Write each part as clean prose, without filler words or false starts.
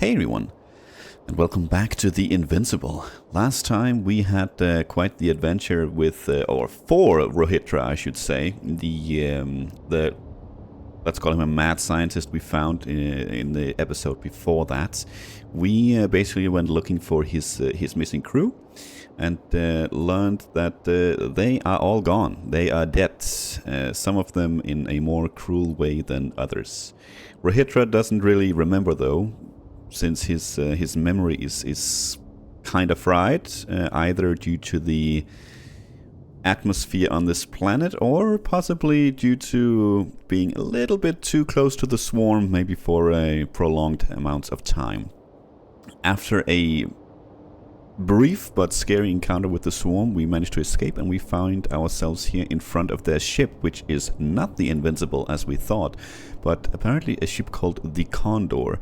Hey everyone, and welcome back to the Invincible. Last time we had quite the adventure with, or for Rohitra, I should say, the let's call him a mad scientist we found in the episode before that. We basically went looking for his missing crew, and learned that they are all gone. They are dead. Some of them in a more cruel way than others. Rohitra doesn't really remember though, since his memory is kind of fried, either due to the atmosphere on this planet or possibly due to being a little bit too close to the swarm, maybe for a prolonged amount of time. After a brief but scary encounter with the swarm, we managed to escape, and we found ourselves here in front of their ship, which is not the Invincible as we thought, but apparently a ship called the Condor.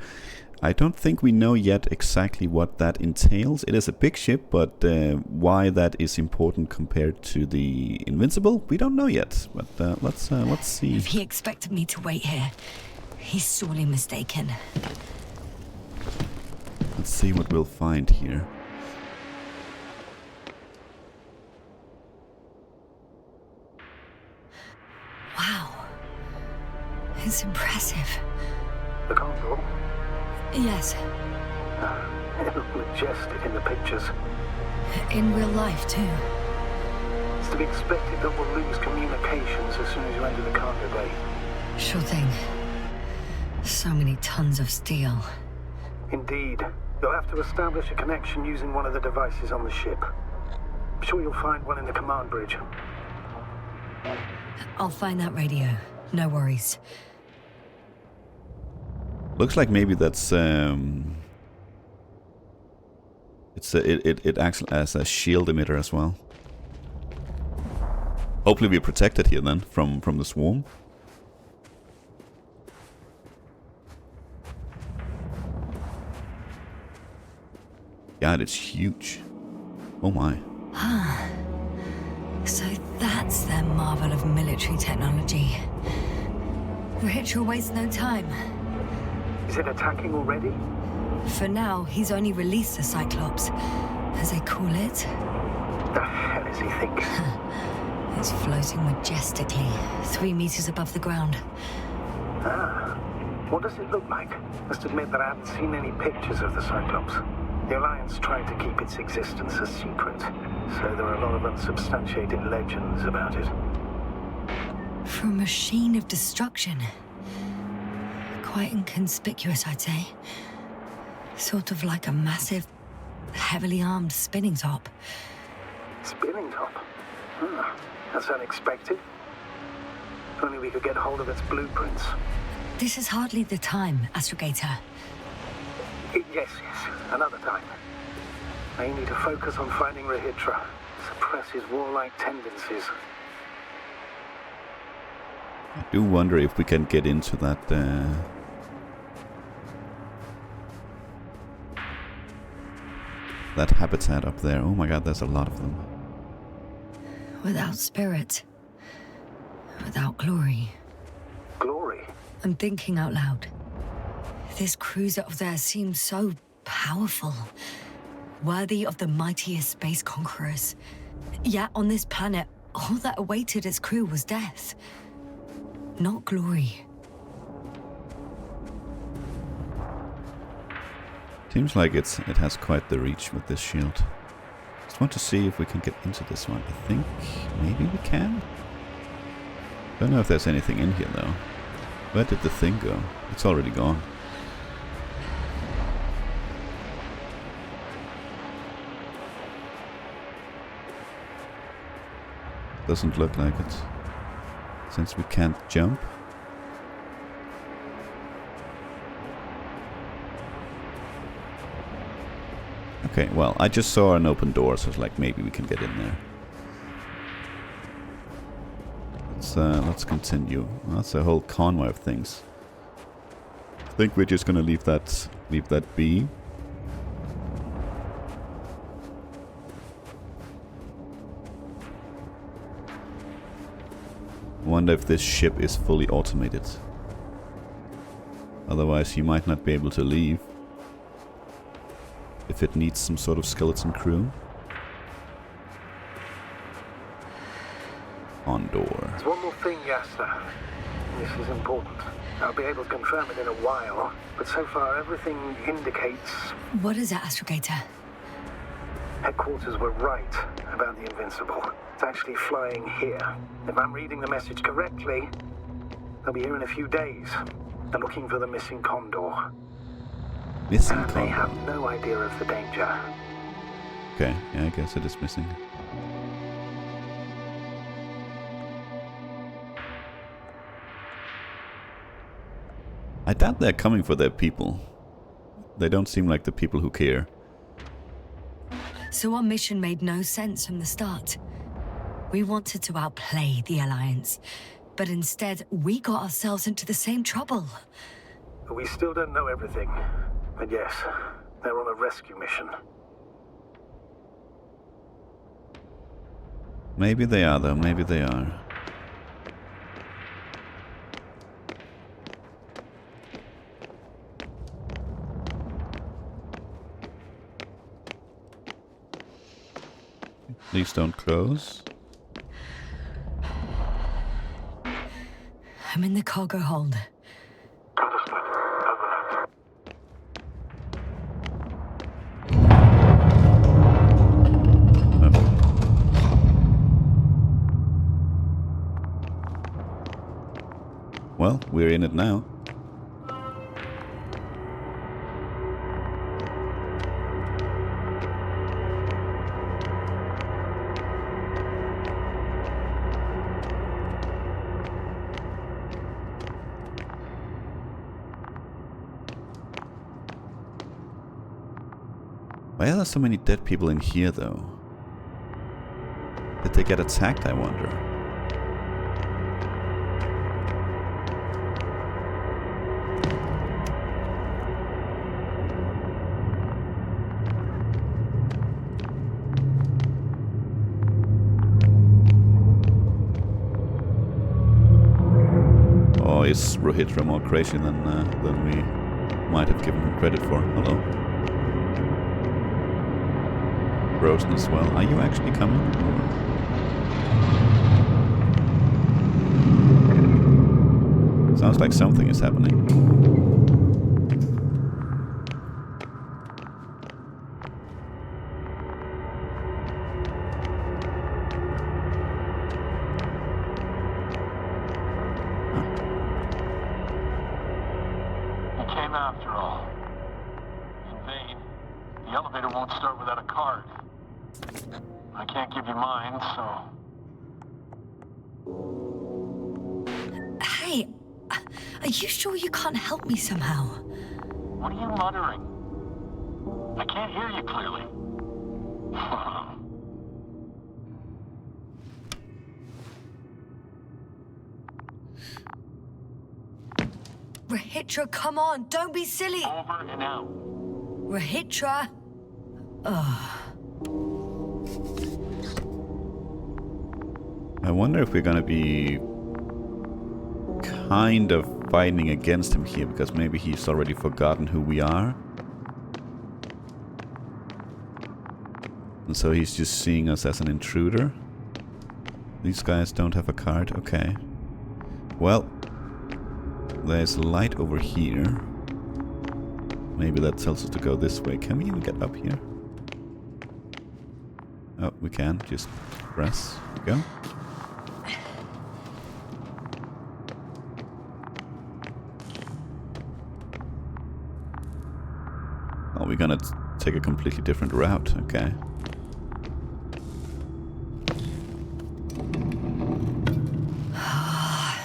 I don't think we know yet exactly what that entails. It is a big ship, but why that is important compared to the Invincible, we don't know yet. But let's see. If he expected me to wait here, he's sorely mistaken. Let's see what we'll find here. Wow. It's impressive. The Condor? Yes. It looked majestic in the pictures. In real life, too. It's to be expected that we'll lose communications as soon as you enter the cargo bay. Sure thing. So many tons of steel. Indeed. You'll have to establish a connection using one of the devices on the ship. I'm sure you'll find one in the command bridge. I'll find that radio. No worries. Looks like maybe that's it acts as a shield emitter as well. Hopefully we're protected here then from the swarm. God, it's huge. Oh my. So that's their marvel of military technology. Ritual wastes no time. Is it attacking already? For now, he's only released the Cyclops, as they call it. The hell is he thinking? It's floating majestically, 3 meters above the ground. What does it look like? Must admit that I haven't seen any pictures of the Cyclops. The Alliance tried to keep its existence a secret, so there are a lot of unsubstantiated legends about it. For a machine of destruction. Quite inconspicuous, I'd say. Sort of like a massive, heavily armed spinning top. Spinning top? That's unexpected. If only we could get hold of its blueprints. This is hardly the time, Astrogator. Yes, another time. I need to focus on finding Rohitra, suppress his warlike tendencies. I do wonder if we can get into that that habitat up there. Oh my god, there's a lot of them. Without spirit. Without glory. Glory? I'm thinking out loud. This cruiser of theirs seems so powerful. Worthy of the mightiest space conquerors. Yet on this planet, all that awaited its crew was death. Not glory. Seems like it has quite the reach with this shield. Just want to see if we can get into this one. I think maybe we can. Don't know if there's anything in here though. Where did the thing go? It's already gone. Doesn't look like it. Since we can't jump. Okay, well, I just saw an open door, so it's like maybe we can get in there. Let's continue. That's a whole convoy of things. I think we're just gonna leave that be. Wonder if this ship is fully automated. Otherwise, you might not be able to leave. if it needs some sort of skeleton crew. On door. There's one more thing, Yasta. This is important. I'll be able to confirm it in a while, but so far everything indicates What is it, Astrogator? headquarters were right about the Invincible. It's actually flying here. If I'm reading the message correctly, they'll be here in a few days. They're looking for the missing Condor. Missing And they Condor. have no idea of the danger. Okay, yeah, I guess it is missing. I doubt they're coming for their people. They don't seem like the people who care. So our mission made no sense from the start. We wanted to outplay the Alliance, but instead we got ourselves into the same trouble. We still don't know everything. But yes, they're on a rescue mission. Maybe they are, though. Maybe they are. Please don't close. I'm in the cargo hold. Understood. Over. Well, we're in it now. Why are there so many dead people in here, though? Did they get attacked, I wonder? Or is Rohitra more crazy than we might have given him credit for? Hello. Rosen as well. Are you actually coming? Or... Sounds like something is happening. You came after all. In vain. The elevator won't start without a card. I can't give you mine, so... Hey, are you sure you can't help me somehow? What are you muttering? I can't hear you clearly. Rohitra, come on, don't be silly. Over and out. Rohitra. Ugh. I wonder if we're gonna be kind of fighting against him here, because maybe he's already forgotten who we are. And so he's just seeing us as an intruder. These guys don't have a card, okay. Well, there's light over here. Maybe that tells us to go this way. Can we even get up here? Oh, we can. Just press. There we go. Oh, we're gonna take a completely different route. Okay.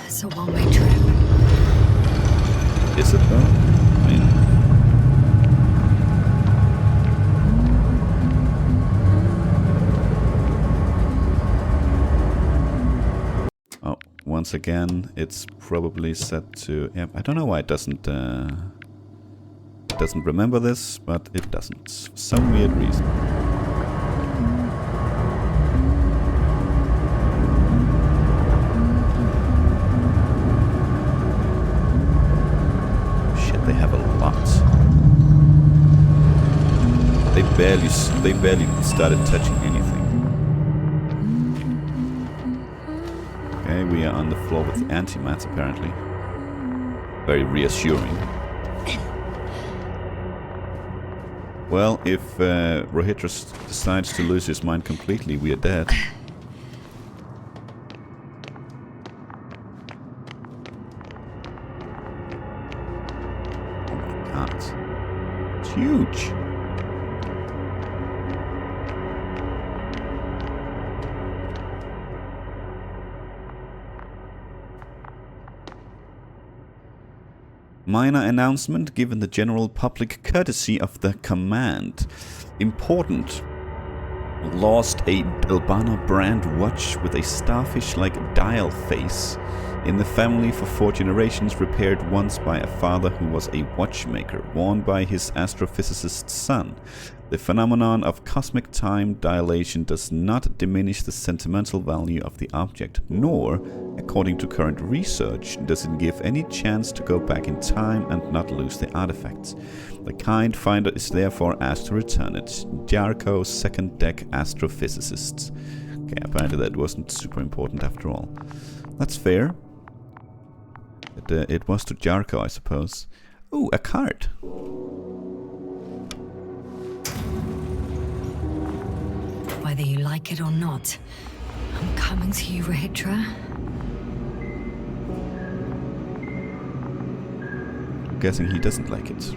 It's a one-way trip. Is it though? I mean... Oh, once again, it's probably set to... Yeah, I don't know why it doesn't remember this, but it doesn't. For some weird reason. Shit, they have a lot. They barely started touching anything. Okay, we are on the floor with the antimats apparently. Very reassuring. Well, if Rohitra decides to lose his mind completely, we are dead. Oh my god. It's huge. Minor announcement given the general public courtesy of the command. Important. Lost a Bilbana brand watch with a starfish-like dial face. In the family for 4 generations, repaired once by a father who was a watchmaker, worn by his astrophysicist son. The phenomenon of cosmic time dilation does not diminish the sentimental value of the object, nor, according to current research, does it give any chance to go back in time and not lose the artifacts. The kind finder is therefore asked to return it. Jarko, second deck astrophysicists. Okay, apparently that wasn't super important after all. That's fair. It was to Jarko, I suppose. Ooh, a card. Whether you like it or not, I'm coming to you, Rohitra. I'm guessing he doesn't like it.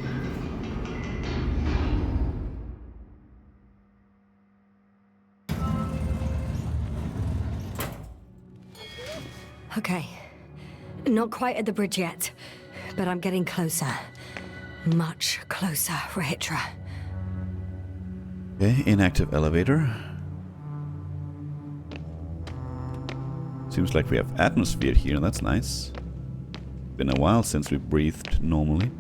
Okay. Not quite at the bridge yet, but I'm getting closer. Much closer, Rohitra. Okay, inactive elevator. Seems like we have atmosphere here, that's nice. Been a while since we breathed normally.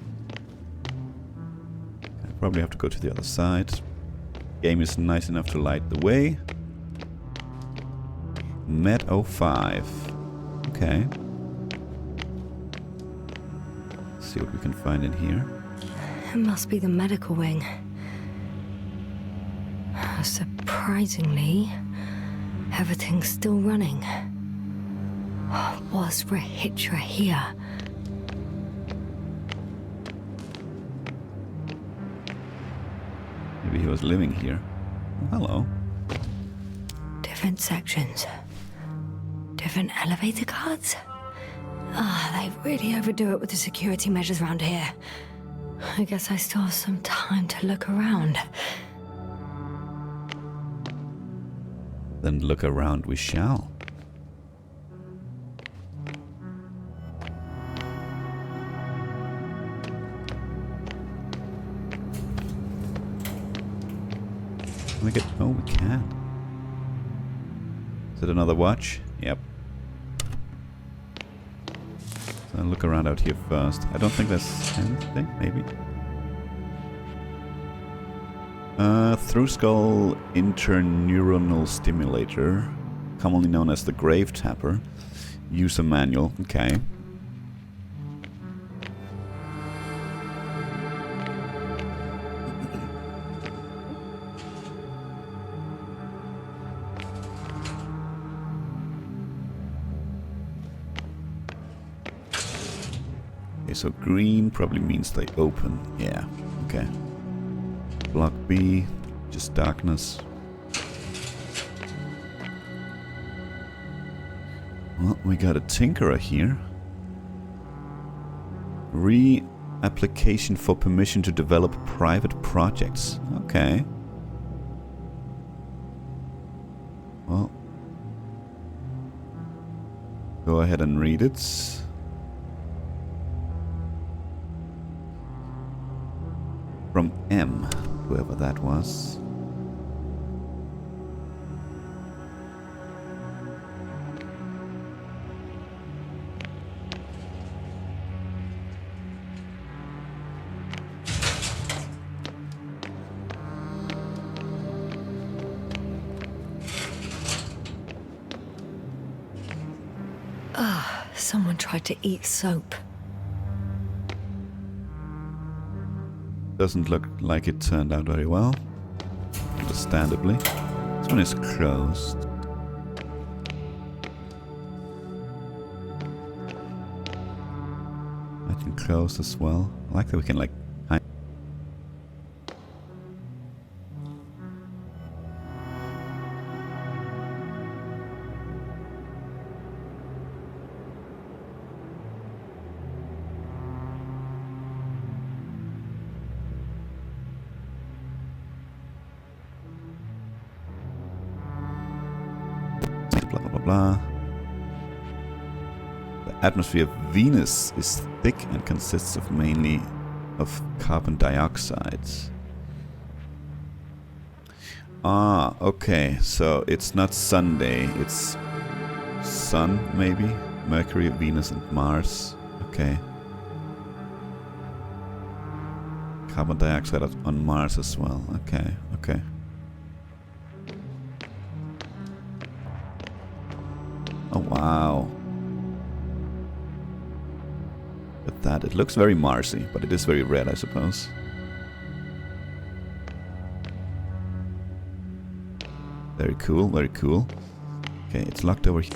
I probably have to go to the other side. Game is nice enough to light the way. Med 05. Okay. Let's see what we can find in here. It must be the medical wing. Surprisingly, everything's still running. Was Rohitra here? Maybe he was living here. Oh, hello. Different sections. Different elevator cards? They really overdo it with the security measures around here. I guess I still have some time to look around. Then look around we shall. Oh, we can. Is it another watch? Yep. So I'll look around out here first. I don't think there's anything, maybe. Through skull interneuronal stimulator, commonly known as the grave tapper. User manual. Okay. Okay, so green probably means they open. Yeah. Okay. Block B, just darkness. Well, we got a tinkerer here. Re-application for permission to develop private projects. Okay. Well, go ahead and read it. From M, whoever that was. Someone tried to eat soap. Doesn't look like it turned out very well. understandably. This one is closed. I can close as well. I like that we can like hide. Blah blah blah blah. The atmosphere of Venus is thick and consists of mainly of carbon dioxide. Ah, okay, so it's not Sunday, it's Sun maybe? Mercury, Venus and Mars. Okay. Carbon dioxide on Mars as well. Okay, okay. Oh wow. At that, it looks very Marsy, but it is very red, I suppose. Very cool, very cool. Okay, it's locked over here.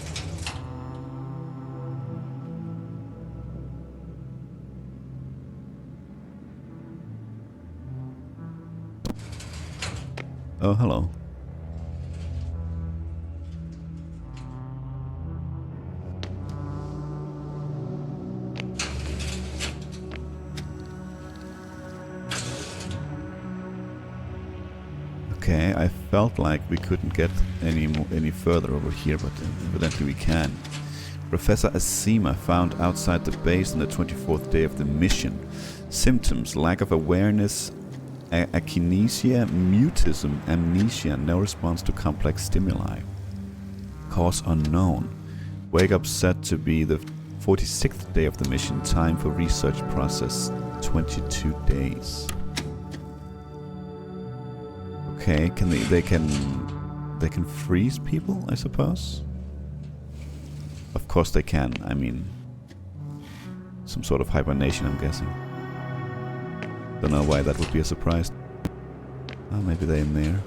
Oh, hello. Okay, I felt like we couldn't get any further over here, but evidently we can. Professor Asima found outside the base on the 24th day of the mission. Symptoms: lack of awareness, akinesia, mutism, amnesia, no response to complex stimuli. Cause unknown. Wake up set to be the 46th day of the mission. Time for research process 22 days. Okay, they can freeze people, I suppose? Of course they can. I mean, some sort of hibernation, I'm guessing. Don't know why that would be a surprise. Oh, maybe they're in there.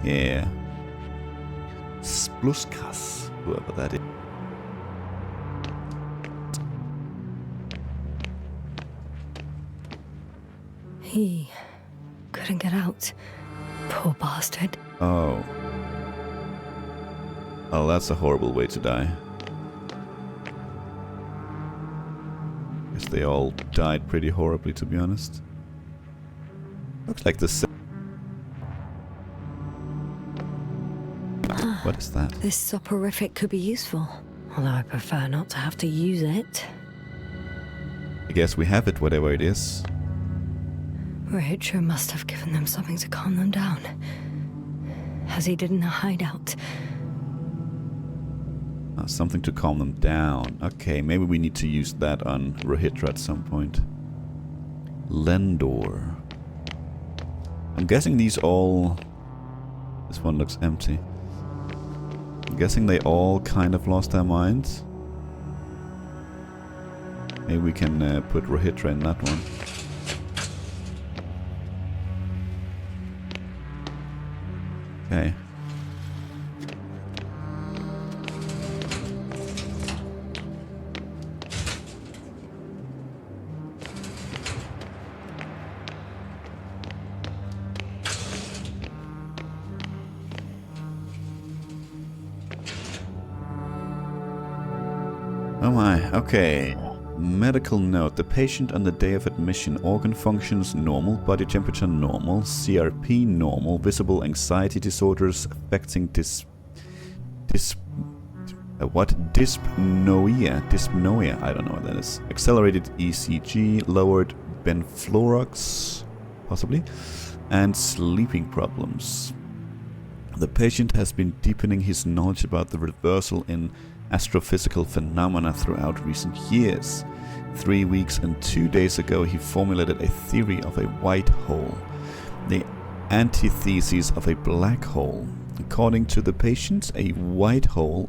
Yeah. Spluskas, whoever that is. He couldn't get out. Poor bastard. Oh. Oh, that's a horrible way to die. Guess they all died pretty horribly, to be honest. Looks like the same. What is that? This soporific could be useful, although I prefer not to have to use it. I guess we have it, whatever it is. Rachel must have given them something to calm them down. Has he did in a hideout? Something to calm them down. Okay, maybe we need to use that on Rohitra at some point. Lendor. I'm guessing these all... This one looks empty. I'm guessing they all kind of lost their minds. Maybe we can put Rohitra in that one. Okay. Oh my, okay. Medical note. The patient on the day of admission, organ functions normal, body temperature normal, CRP normal, visible anxiety disorders affecting dyspnoea, I don't know what that is. Accelerated ECG, lowered benfluorox, possibly, and sleeping problems. The patient has been deepening his knowledge about the reversal in astrophysical phenomena throughout recent years. 3 weeks and 2 days ago, he formulated a theory of a white hole, the antithesis of a black hole. According to the patient, a white hole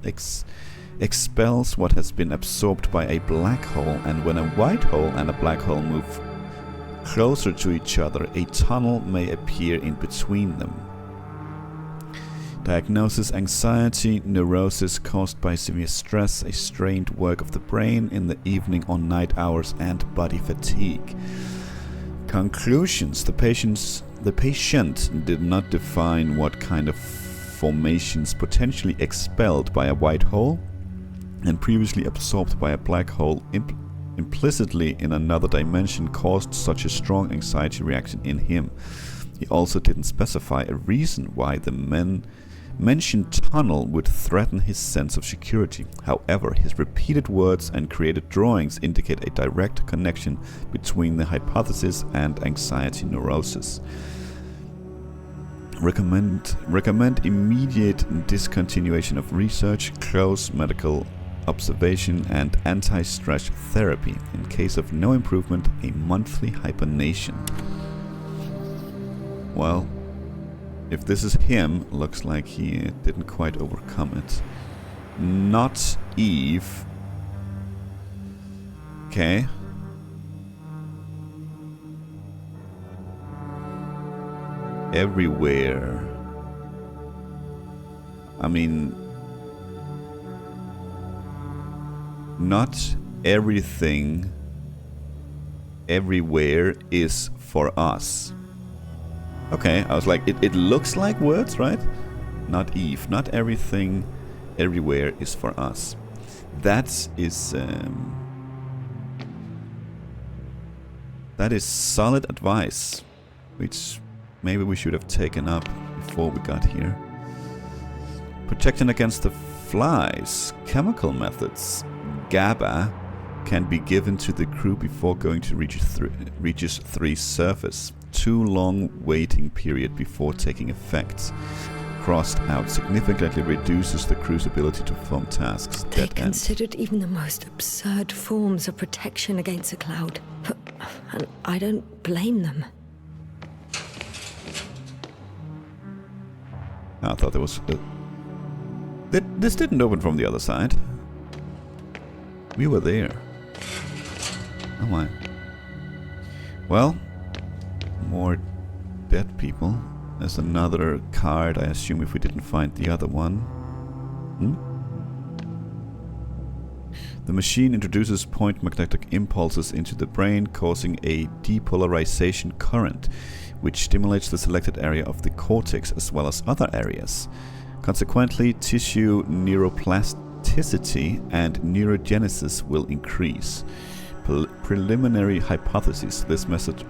expels what has been absorbed by a black hole, and when a white hole and a black hole move closer to each other, a tunnel may appear in between them. Diagnosis: anxiety, neurosis caused by severe stress, a strained work of the brain in the evening or night hours, and body fatigue. Conclusions: the patient did not define what kind of formations potentially expelled by a white hole and previously absorbed by a black hole implicitly in another dimension caused such a strong anxiety reaction in him. He also didn't specify a reason why the mentioned tunnel would threaten his sense of security. However, his repeated words and created drawings indicate a direct connection between the hypothesis and anxiety neurosis. Recommend immediate discontinuation of research, close medical observation, and anti-stress therapy. In case of no improvement, a monthly hibernation. Well, if this is him, looks like he didn't quite overcome it. Not Eve. Okay. Everywhere. I mean, not everything everywhere is for us. Okay, I was like, it looks like words, right? Not Eve. Not everything everywhere is for us. That is solid advice, which maybe we should have taken up before we got here. Protection against the flies. Chemical methods. GABA can be given to the crew before going to Regis 3's surface. Too long waiting period before taking effect. Crossed out significantly reduces the crew's ability to perform tasks. They considered even the most absurd forms of protection against a cloud. And I don't blame them. I thought there was... this didn't open from the other side. We were there. Oh my. Well, more dead people. There's another card, I assume, if we didn't find the other one. The machine introduces point magnetic impulses into the brain, causing a depolarization current, which stimulates the selected area of the cortex as well as other areas. Consequently, tissue neuroplasticity and neurogenesis will increase. Preliminary hypothesis: this method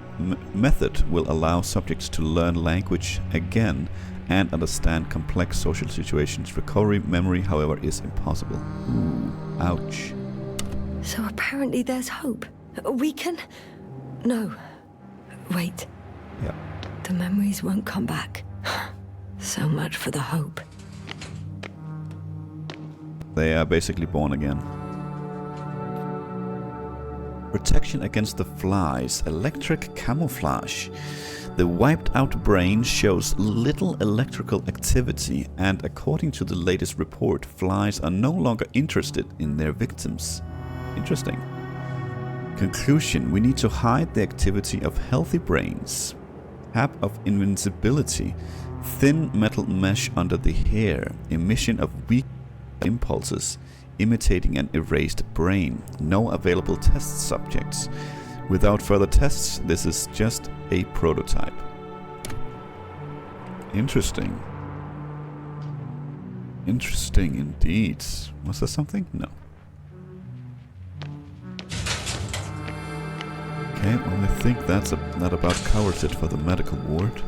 will allow subjects to learn language again and understand complex social situations. Recovery memory, however, is impossible. Ooh, ouch. So apparently there's hope. We can... No. Wait. Yeah. The memories won't come back. So much for the hope. They are basically born again. Protection against the flies. Electric camouflage. The wiped out brain shows little electrical activity, and according to the latest report, flies are no longer interested in their victims. Interesting. Conclusion: we need to hide the activity of healthy brains. Hab of invincibility. Thin metal mesh under the hair. Emission of weak impulses. Imitating an erased brain. No available test subjects. Without further tests, this is just a prototype. Interesting. Interesting indeed. Was there something? No. Okay, well, I think that about covers it for the medical ward.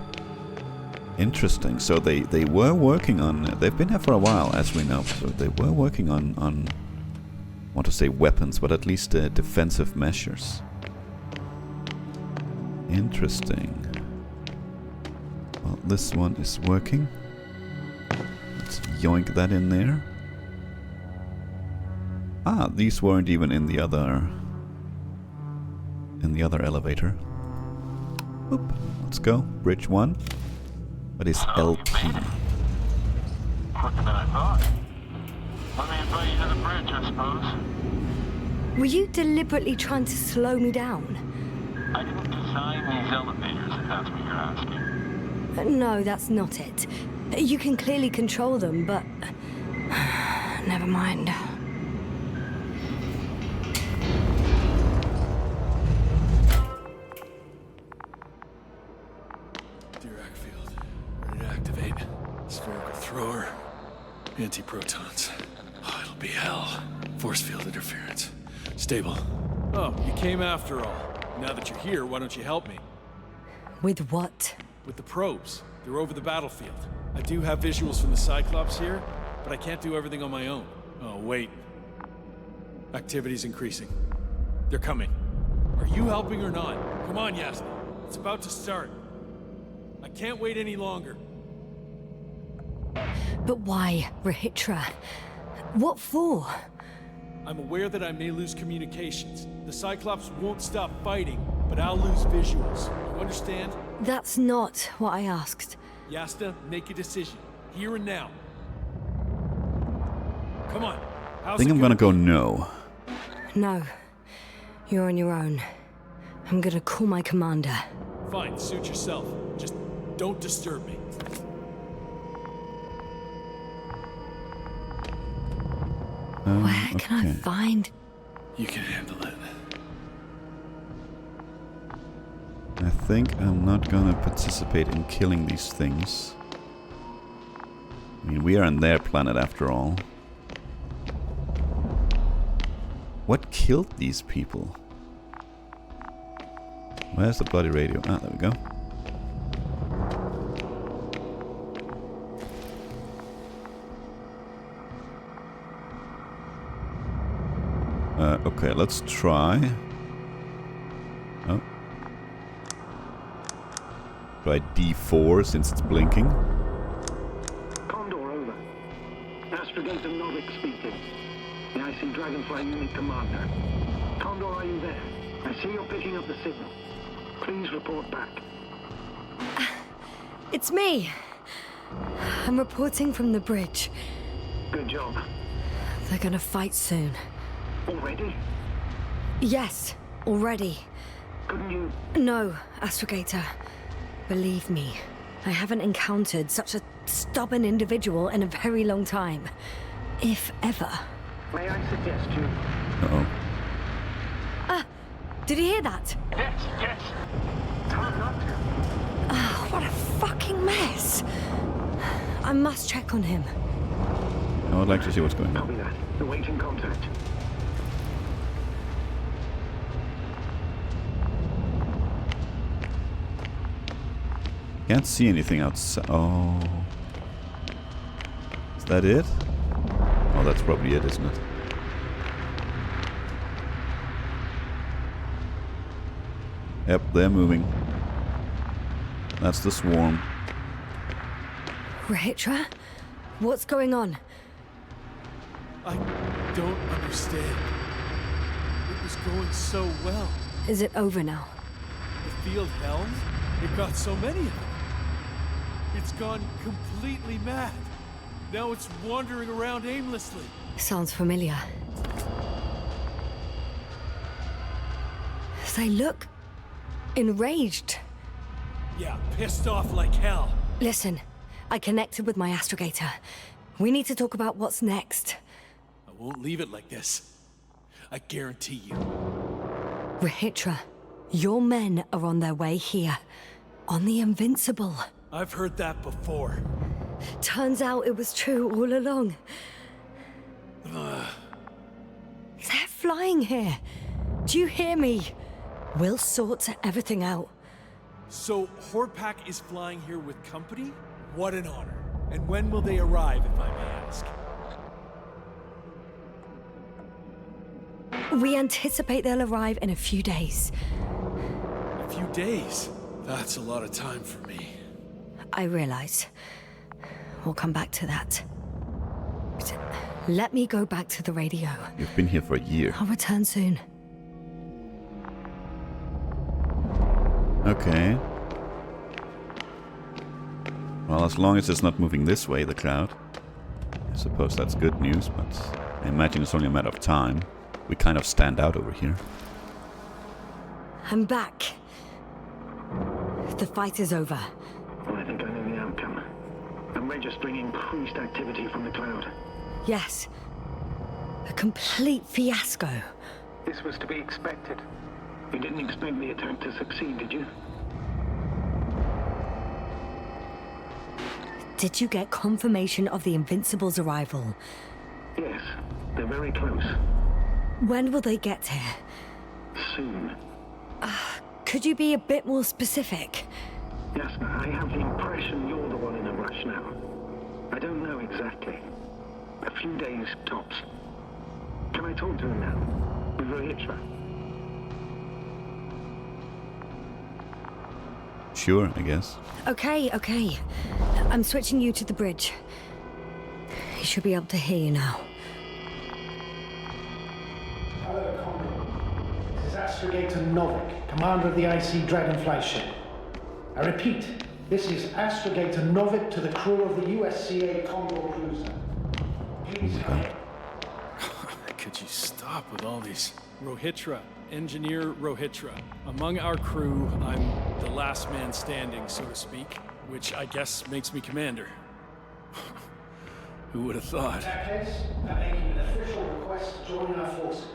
Interesting. So they were working on... They've been here for a while, as we know. So they were working on I want to say weapons, but at least defensive measures. Interesting. Well, this one is working. Let's yoink that in there. Ah, these weren't even in the other elevator. Oop, let's go. Bridge 1. What is LP? bridge, I suppose. Were you deliberately trying to slow me down? I didn't design these elevators, if that's what you're asking. No, that's not it. You can clearly control them, but... Never mind. Dirac field. Ready to activate. Spherical thrower. Anti-protons. Oh, it'll be hell. Force field interference. Stable. Oh, you came after all. Now that you're here, why don't you help me? With what? With the probes. They're over the battlefield. I do have visuals from the Cyclops here, but I can't do everything on my own. Oh, wait. Activity's increasing. They're coming. Are you helping or not? Come on, Yasna. It's about to start. I can't wait any longer. But why, Rahitra? What for? I'm aware that I may lose communications. The Cyclops won't stop fighting, but I'll lose visuals. You understand? That's not what I asked. Yasta, make a decision. Here and now. Come on. I think I'm gonna go no. No. You're on your own. I'm gonna call my commander. Fine, suit yourself. Just don't disturb me. Where can I find... You can handle it. I think I'm not gonna participate in killing these things. I mean, we are on their planet after all. What killed these people? Where's the bloody radio? Ah, there we go. Okay, let's try. Oh. Try D4 since it's blinking. Condor, over. Astrogator Novik speaking. The IC Dragonfly Unit Commander. Condor, are you there? I see you're picking up the signal. Please report back. It's me. I'm reporting from the bridge. Good job. They're gonna fight soon. Already? Yes, already. Couldn't you... No, Astrogator. Believe me, I haven't encountered such a stubborn individual in a very long time. If ever. May I suggest you... Uh-oh. Did you hear that? Yes, yes. It's hard not to. Oh, what a fucking mess. I must check on him. I would like to see what's going on. Copy that. Awaiting contact. Can't see anything outside. Oh. Is that it? Oh, that's probably it, isn't it? Yep, they're moving. That's the swarm. Rahitra? What's going on? I don't understand. It was going so well. Is it over now? The field held? It got so many of them. It's gone completely mad. Now it's wandering around aimlessly. Sounds familiar. They look enraged. Yeah, pissed off like hell. Listen, I connected with my astrogator. We need to talk about what's next. I won't leave it like this. I guarantee you. Rahitra, your men are on their way here. On the Invincible. I've heard that before. Turns out it was true all along. They're flying here. Do you hear me? We'll sort everything out. So, Horpak is flying here with company? What an honor. And when will they arrive, if I may ask? We anticipate they'll arrive in a few days. A few days? That's a lot of time for me. I realize. We'll come back to that. But let me go back to the radio. You've been here for a year. I'll return soon. Okay. Well, as long as it's not moving this way, the cloud. I suppose that's good news, but I imagine it's only a matter of time. We kind of stand out over here. I'm back. The fight is over. Well, I think I know the outcome. I'm registering increased activity from the cloud. Yes. A complete fiasco. This was to be expected. You didn't expect the attack to succeed, did you? Did you get confirmation of the Invincible's arrival? Yes, they're very close. When will they get here? Soon. Could you be a bit more specific? Yes, I have the impression you're the one in a rush now. I don't know exactly. A few days tops. Can I talk to him now? With Rohitra? Sure, I guess. Okay. I'm switching you to the bridge. He should be able to hear you now. Hello, Commander. This is Astrogator Novik, commander of the IC Dragonfly ship. I repeat, this is Astrogator Novik to the crew of the USCA Condor cruiser. Please come in. Could you stop with all these? Rohitra, Engineer Rohitra. Among our crew, I'm the last man standing, so to speak, which I guess makes me commander. Who would have thought? In that case, I'm making an official request to join our forces.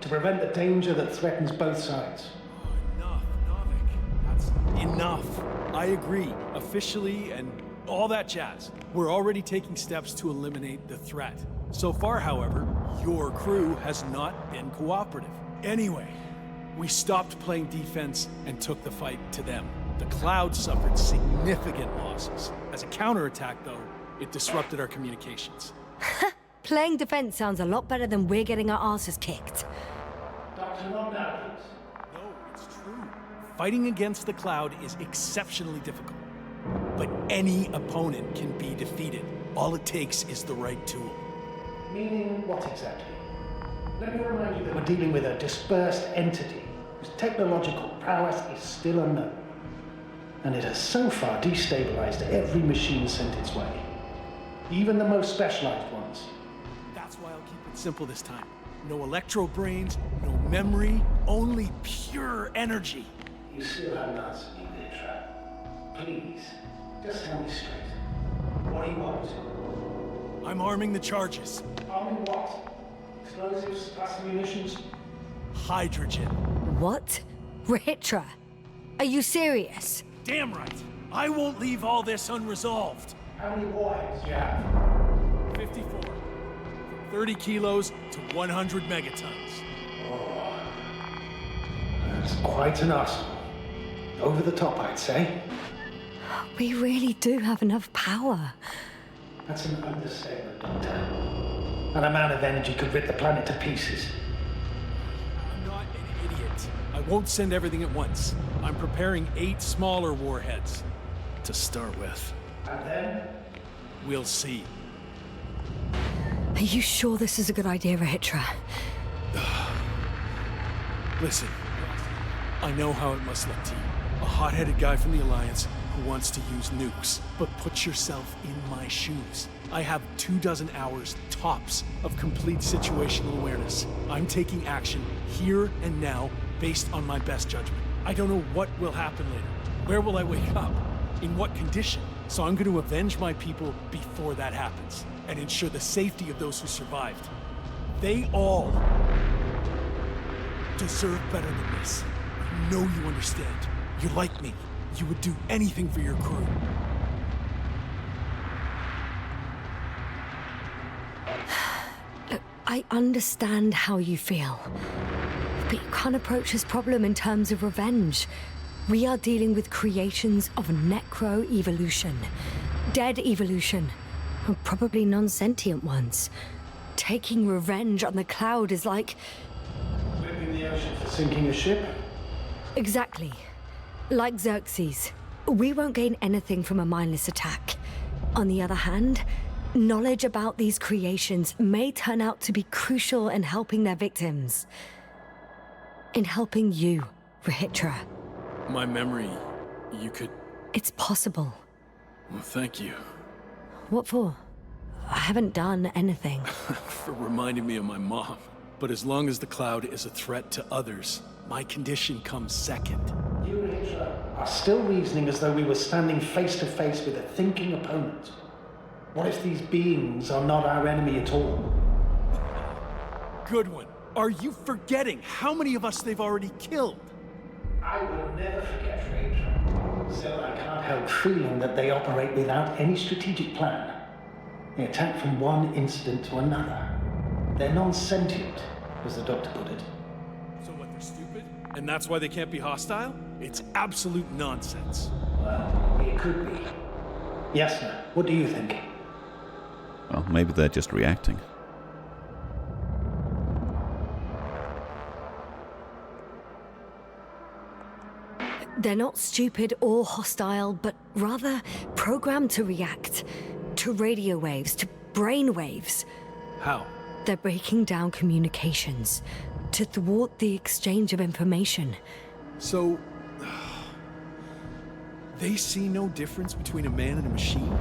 To prevent the danger that threatens both sides. Enough, Novik. That's enough. I agree, officially and all that jazz. We're already taking steps to eliminate the threat. So far, however, your crew has not been cooperative. Anyway, we stopped playing defense and took the fight to them. The Cloud suffered significant losses. As a counterattack, though, it disrupted our communications. Playing defense sounds a lot better than we're getting our asses kicked. Dr. Not now, please. No, it's true. Fighting against the Cloud is exceptionally difficult. But any opponent can be defeated. All it takes is the right tool. Meaning what exactly? Let me remind you that we're dealing with a dispersed entity whose technological prowess is still unknown. And it has so far destabilized every machine sent its way. Even the most specialized ones. That's why I'll keep it simple this time. No electro brains, no memory, only pure energy. You still haven't answered me, Vitra. Please, just tell me straight. What do you want? I'm arming the charges. Arming what? Explosives, cluster munitions? Hydrogen. What? Rohitra? Are you serious? Damn right. I won't leave all this unresolved. How many warheads do you have? 54. 30 kilos to 100 megatons. That's quite an arsenal. Over the top, I'd say. We really do have enough power. That's an understatement, Doctor. An amount of energy could rip the planet to pieces. I'm not an idiot. I won't send everything at once. I'm preparing 8 smaller warheads. To start with. And then? We'll see. Are you sure this is a good idea, Rohitra? Listen, I know how it must look to you. A hot-headed guy from the Alliance who wants to use nukes. But put yourself in my shoes. I have 24 hours tops of complete situational awareness. I'm taking action here and now based on my best judgment. I don't know what will happen later. Where will I wake up? In what condition? So I'm going to avenge my people before that happens and ensure the safety of those who survived. They all deserve better than this. I know you understand. You're like me. You would do anything for your crew. Look, I understand how you feel. But you can't approach this problem in terms of revenge. We are dealing with creations of necro-evolution. Dead evolution. Or probably non-sentient ones. Taking revenge on the Cloud is like... Whipping the ocean for sinking a ship? Exactly. Like Xerxes. We won't gain anything from a mindless attack. On the other hand, knowledge about these creations may turn out to be crucial in helping their victims. In helping you, Rohitra. My memory, you could... It's possible. Well, thank you. What for? I haven't done anything. For reminding me of my mom. But as long as the cloud is a threat to others, my condition comes second. You and Hitler are still reasoning as though we were standing face to face with a thinking opponent. What if these beings are not our enemy at all? Goodwin, are you forgetting how many of us they've already killed? I will never forget Rachel. Still, I can't help feeling that they operate without any strategic plan. They attack from one incident to another. They're non-sentient, as the doctor put it. So what, they're stupid? And that's why they can't be hostile? It's absolute nonsense. Well, it could be. Yasna, what do you think? Well, maybe they're just reacting. They're not stupid or hostile, but rather programmed to react. To radio waves, to brain waves. How? They're breaking down communications to thwart the exchange of information. So... they see no difference between a man and a machine?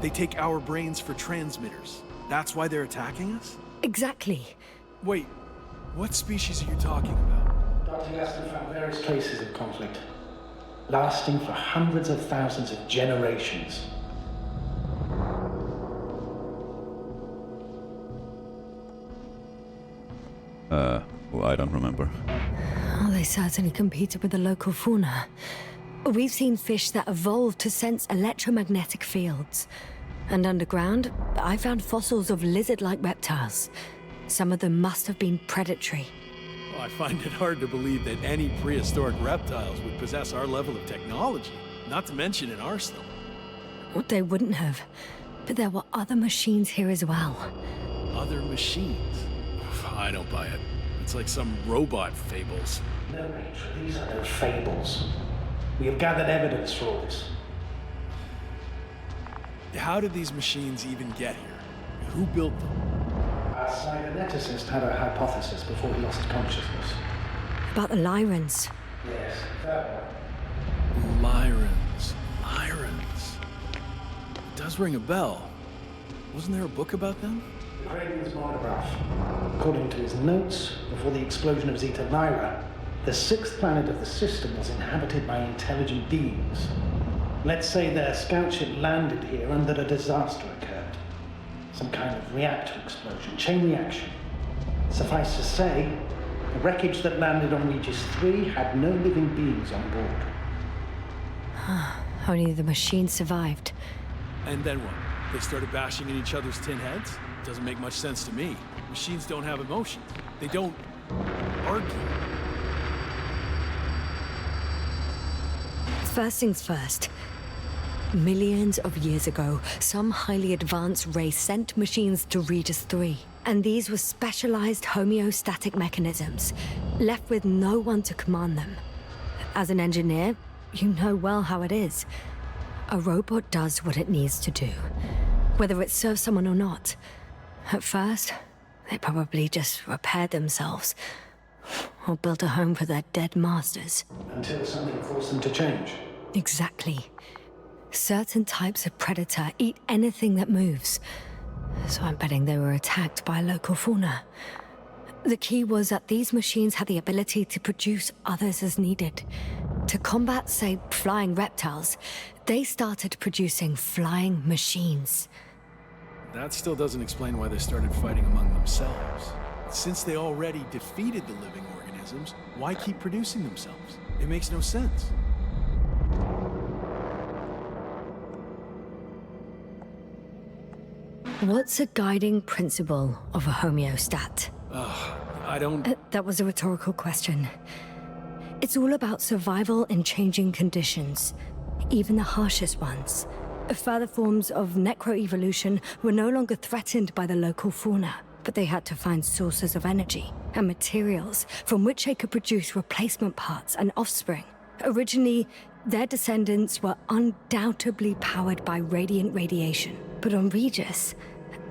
They take our brains for transmitters. That's why they're attacking us? Exactly. Wait, what species are you talking about? Dr. Yasna found various traces of conflict, lasting for hundreds of thousands of generations. Well, I don't remember. Oh, they certainly competed with the local fauna. We've seen fish that evolved to sense electromagnetic fields. And underground, I found fossils of lizard-like reptiles. Some of them must have been predatory. Well, I find it hard to believe that any prehistoric reptiles would possess our level of technology, not to mention an arsenal. Well, they wouldn't have. But there were other machines here as well. Other machines? I don't buy it. It's like some robot fables. No, Rachel, these are no fables. We have gathered evidence for all this. How did these machines even get here? Who built them? Our cyberneticist had a hypothesis before he lost consciousness. About the Lyrans. Yes, that one. Lyrans. Lyrans. It does ring a bell. Wasn't there a book about them? The Craven's monograph. According to his notes, before the explosion of Zeta Lyra, the sixth planet of the system was inhabited by intelligent beings. Let's say their scout ship landed here and that a disaster occurred. Some kind of reactor explosion, chain reaction. Suffice to say, the wreckage that landed on Regis 3 had no living beings on board. Only the machine survived. And then what? They started bashing in each other's tin heads? Doesn't make much sense to me. Machines don't have emotions. They don't argue. First things first. Millions of years ago, some highly advanced race sent machines to Regis 3. And these were specialized homeostatic mechanisms, left with no one to command them. As an engineer, you know well how it is. A robot does what it needs to do, whether it serves someone or not. At first, they probably just repaired themselves, or built a home for their dead masters. Until something forced them to change. Exactly. Certain types of predator eat anything that moves. So I'm betting they were attacked by local fauna. The key was that these machines had the ability to produce others as needed. To combat, say, flying reptiles, they started producing flying machines. That still doesn't explain why they started fighting among themselves. Since they already defeated the living organisms, why keep producing themselves? It makes no sense. What's a guiding principle of a homeostat? I don't... That was a rhetorical question. It's all about survival in changing conditions, even the harshest ones. Further forms of necroevolution were no longer threatened by the local fauna, but they had to find sources of energy and materials from which they could produce replacement parts and offspring. Originally, their descendants were undoubtedly powered by radiant radiation, but on Regis,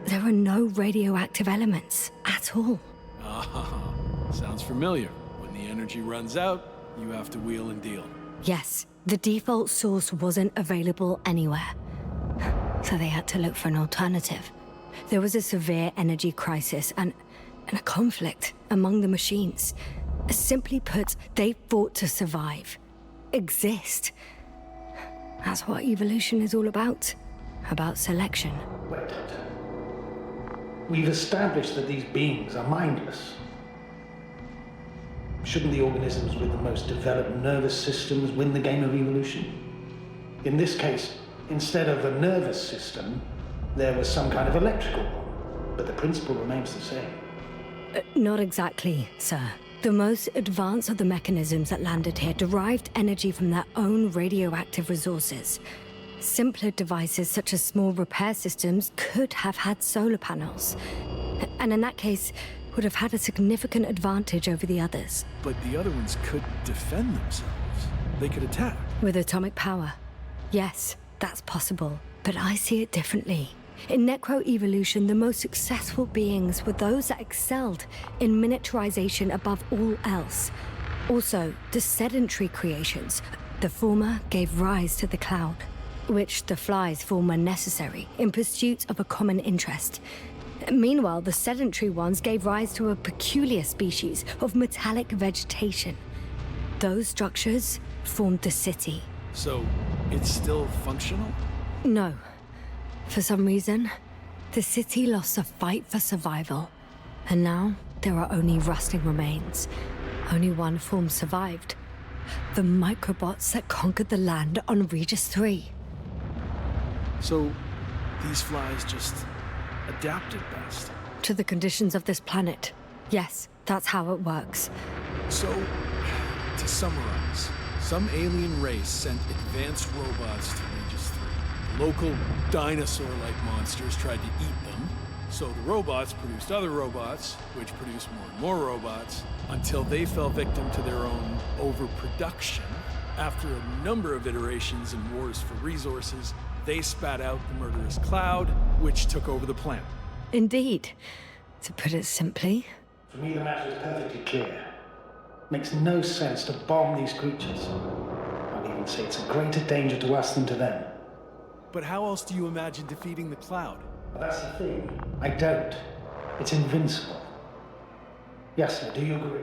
there are no radioactive elements at all. Ah, sounds familiar. When the energy runs out, you have to wheel and deal. Yes, the default source wasn't available anywhere, so they had to look for an alternative. there was a severe energy crisis and a conflict among the machines. Simply put, they fought to survive. Exist. That's what evolution is all about. About selection. Wait, Doctor. We've established that these beings are mindless. Shouldn't the organisms with the most developed nervous systems win the game of evolution? In this case, instead of a nervous system, there was some kind of electrical one, but the principle remains the same. Not exactly, sir. The most advanced of the mechanisms that landed here derived energy from their own radioactive resources. Simpler devices such as small repair systems could have had solar panels. And in that case, would have had a significant advantage over the others. But the other ones could defend themselves. They could attack. With atomic power. Yes, that's possible. But I see it differently. In necroevolution, the most successful beings were those that excelled in miniaturization above all else. Also, the sedentary creations. The former gave rise to the cloud, which the flies form when necessary, in pursuit of a common interest. Meanwhile, the sedentary ones gave rise to a peculiar species of metallic vegetation. Those structures formed the city. So, it's still functional? No. For some reason, the city lost a fight for survival. And now, there are only rusting remains. Only one form survived. The microbots that conquered the land on Regis 3. So, these flies just adapted best. To the conditions of this planet. Yes, that's how it works. So, to summarize, some alien race sent advanced robots to Regis 3. Local dinosaur-like monsters tried to eat them, so the robots produced other robots, which produced more and more robots, until they fell victim to their own overproduction. After a number of iterations and wars for resources, they spat out the murderous cloud, which took over the planet. Indeed. To put it simply. For me, the matter is perfectly clear. Makes no sense to bomb these creatures. I'll even say it's a greater danger to us than to them. But how else do you imagine defeating the cloud? But that's the thing. I don't. It's invincible. Yes, sir, do you agree?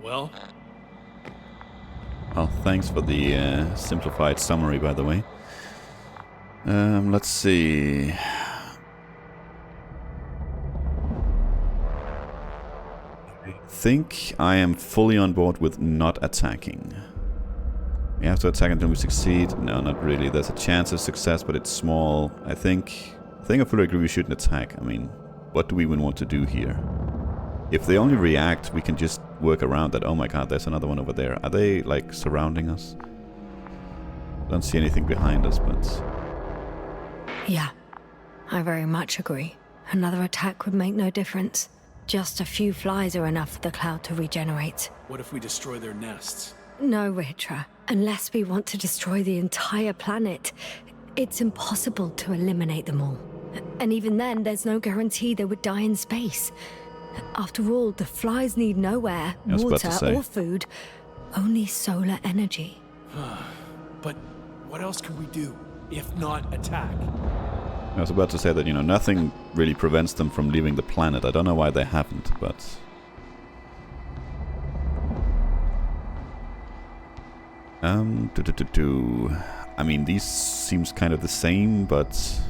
Well, Thanks for the simplified summary, by the way. Let's see. I think I am fully on board with not attacking. We have to attack until we succeed. No, not really. There's a chance of success, but it's small. I think I fully agree we shouldn't attack. I mean, what do we even want to do here? If they only react, we can just work around that. Oh my god, there's another one over there. Are they, like, surrounding us? Don't see anything behind us, but... Yeah, I very much agree. Another attack would make no difference. Just a few flies are enough for the cloud to regenerate. what if we destroy their nests? No, Ritra. Unless we want to destroy the entire planet, it's impossible to eliminate them all. And even then, there's no guarantee they would die in space. After all, the flies need no air, water, or food, only solar energy. But what else could we do, if not attack? I was about to say that, nothing really prevents them from leaving the planet. I don't know why they haven't, but... I mean, these seems kind of the same, but...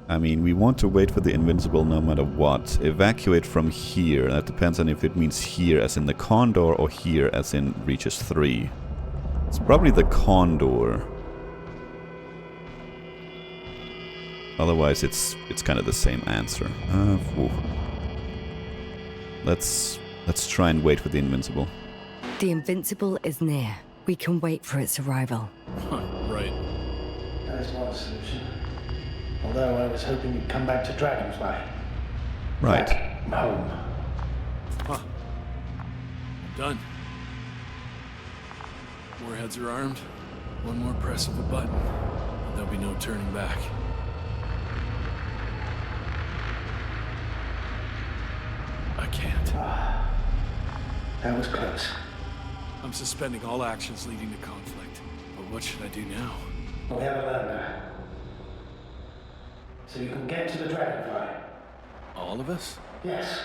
I mean, we want to wait for the Invincible no matter what. Evacuate from here. That depends on if it means here as in the Condor or here as in Regis 3. It's probably the Condor. Otherwise, it's kind of the same answer. Let's try and wait for the Invincible. The Invincible is near. We can wait for its arrival. Right. That is one solution. Although I was hoping you'd come back to Dragonfly. Right. Back home. Done. Warheads are armed. One more press of a button. There'll be no turning back. I can't. That was close. I'm suspending all actions leading to conflict. What should I do now? We have a lander. So you can get to the Dragonfly. All of us? Yes,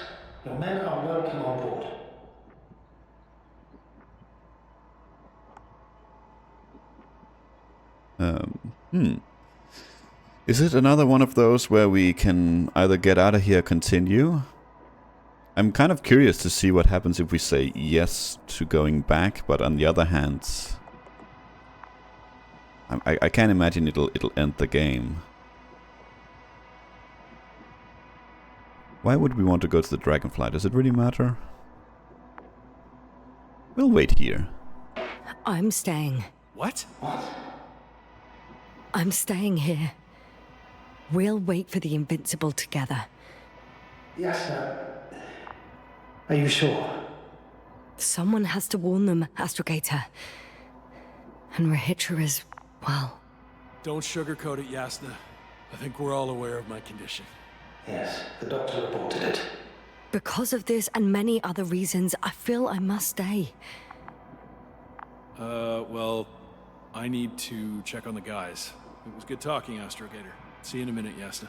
your men are welcome on board. Is it another one of those where we can either get out of here or continue? I'm kind of curious to see what happens if we say yes to going back, but on the other hand, I can't imagine it'll end the game. Why would we want to go to the Dragonfly? Does it really matter? We'll wait here. I'm staying. What? I'm staying here. We'll wait for the Invincible together. Yes, sir. Are you sure? Someone has to warn them, Astrogator. And Rahitra is, well... Don't sugarcoat it, Yasna. I think we're all aware of my condition. Yes, the doctor reported it. Because of this and many other reasons, I feel I must stay. Well, I need to check on the guys. It was good talking, Astrogator. See you in a minute, Yasna.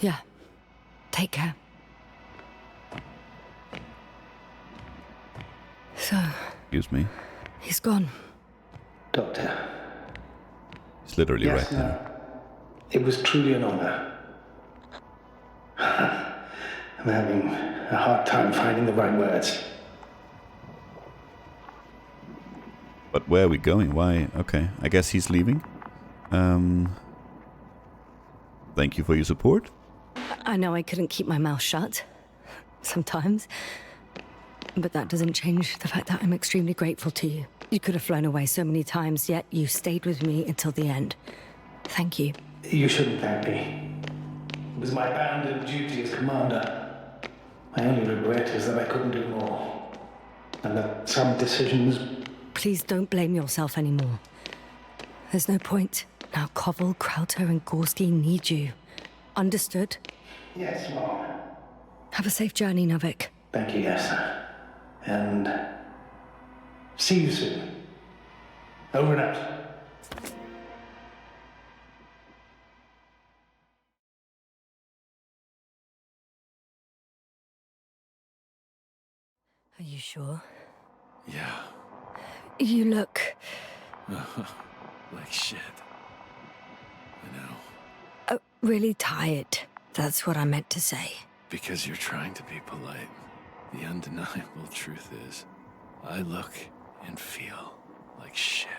Yeah. Take care. So... Excuse me. He's gone. Doctor. It's literally Yes, right there. It was truly an honor. I'm having a hard time finding the right words. But where are we going? Why? Okay, I guess he's leaving. Thank you for your support. I know I couldn't keep my mouth shut. Sometimes. But that doesn't change the fact that I'm extremely grateful to you. You could have flown away so many times, yet you stayed with me until the end. Thank you. You shouldn't thank me. It was my bounden duty as commander. My only regret is that I couldn't do more. And that some decisions... Please don't blame yourself anymore. There's no point. Now Koval, Krauter, and Gorski need you. Understood? Yes, Mom. Have a safe journey, Novik. Thank you, yes. And... see you soon. Over and out. Are you sure? Yeah. You look... Like shit. I know. really tired. That's what I meant to say. Because you're trying to be polite. The undeniable truth is, I look and feel like shit.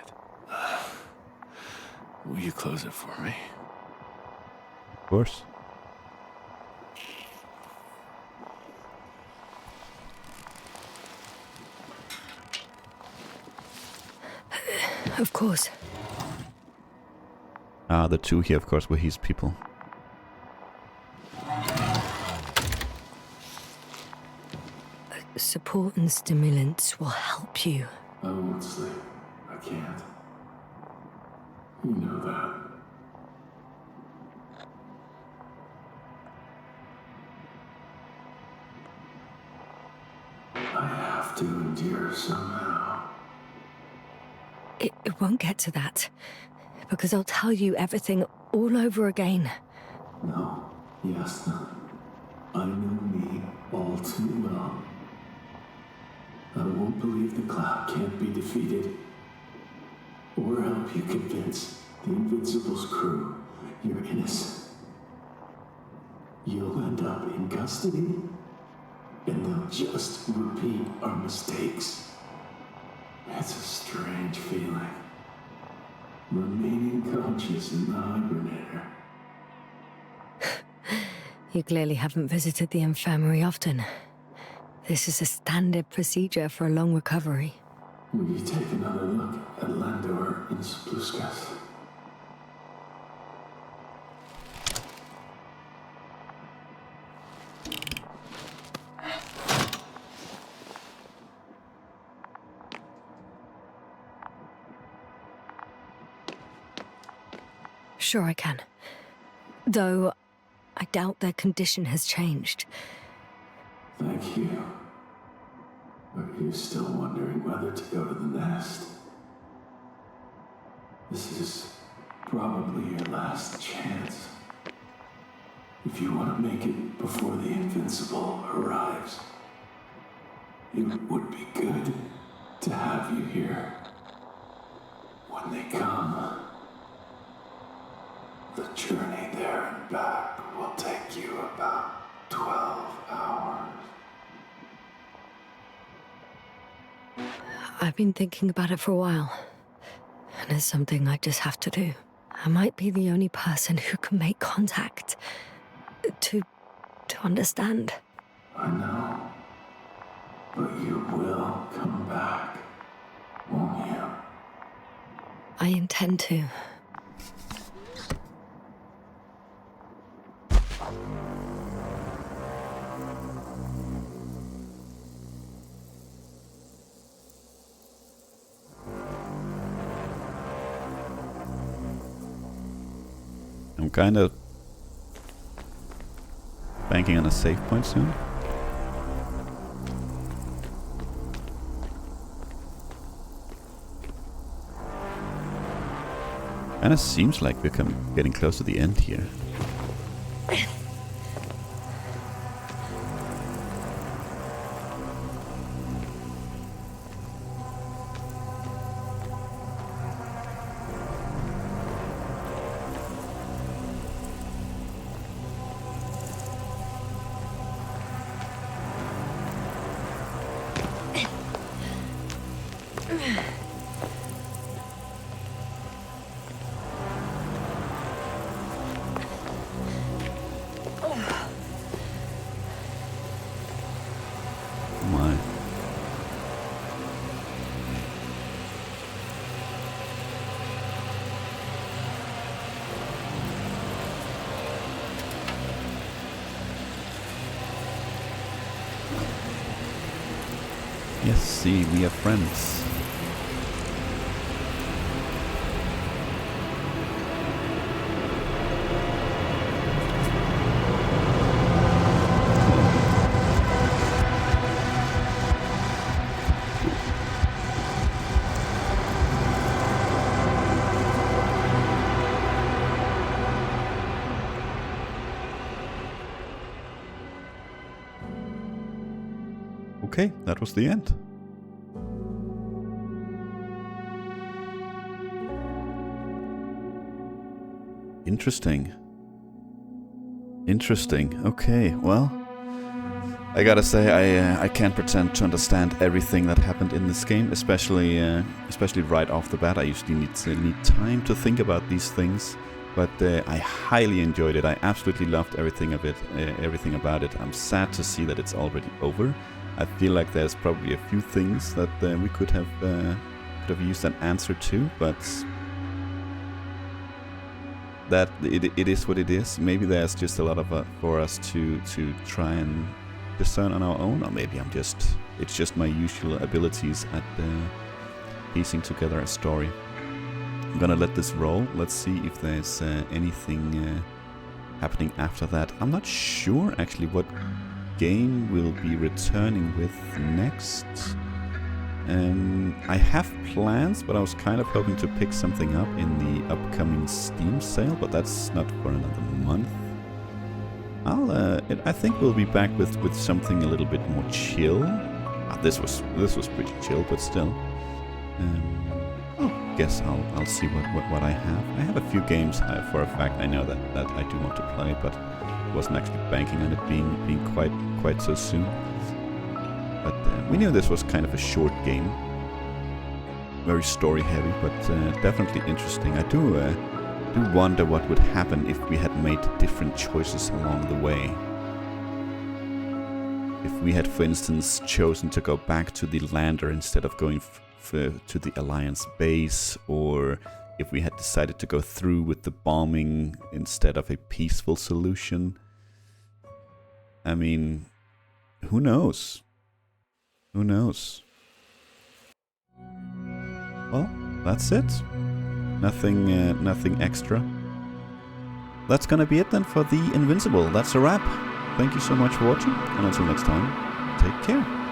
Will you close it for me? Of course. Of course. Ah, the two here, of course, were his people. Support and stimulants will help you. I won't sleep. I can't. You know that. I have to endure somehow. It won't get to that. Because I'll tell you everything all over again. No, yes, no. I know me all too well. I won't believe the cloud can't be defeated. Or help you convince the Invincible's crew you're innocent. You'll end up in custody, and they'll just repeat our mistakes. It's a strange feeling. Remaining conscious in the hibernator. You clearly haven't visited the infirmary often. This is a standard procedure for a long recovery. Will you take another look at Landor and Spluskas? Sure I can. Though, I doubt their condition has changed. Thank you. But you're still wondering whether to go to the nest. This is probably your last chance. If you want to make it before the Invincible arrives, it would be good to have you here. When they come, the journey there and back will take you about 12 hours. I've been thinking about it for a while, and it's something I just have to do. I might be the only person who can make contact, to understand. I know, but you will come back, won't you? I intend to. I'm kind of banking on a save point soon. And it seems like we're getting close to the end here. My. Yes, see, we are friends. Okay, that was the end. Interesting. Interesting. Okay, well, I gotta say I can't pretend to understand everything that happened in this game, especially right off the bat. I usually need time to think about these things, but I highly enjoyed it. I absolutely loved everything about it. I'm sad to see that it's already over. I feel like there's probably a few things that we could have used an answer to, but that it is what it is. Maybe there's just a lot of for us to try and discern on our own, or maybe it's just my usual abilities at piecing together a story. I'm gonna let this roll. Let's see if there's anything happening after that. I'm not sure actually what game we'll be returning with next. I have plans, but I was kind of hoping to pick something up in the upcoming Steam sale, but that's not for another month. I think we'll be back with something a little bit more chill. This was pretty chill, but still. Guess I'll see what I have. I have a few games for a fact I know that I do want to play, but wasn't actually banking on it being quite so soon. But we knew this was kind of a short game, very story heavy, but definitely interesting. I do wonder what would happen if we had made different choices along the way. If we had, for instance, chosen to go back to the lander instead of going to the Alliance base, or if we had decided to go through with the bombing instead of a peaceful solution. I mean, who knows? Who knows? Well, that's it. Nothing extra. That's gonna be it then for the Invincible. That's a wrap. Thank you so much for watching, and until next time, take care.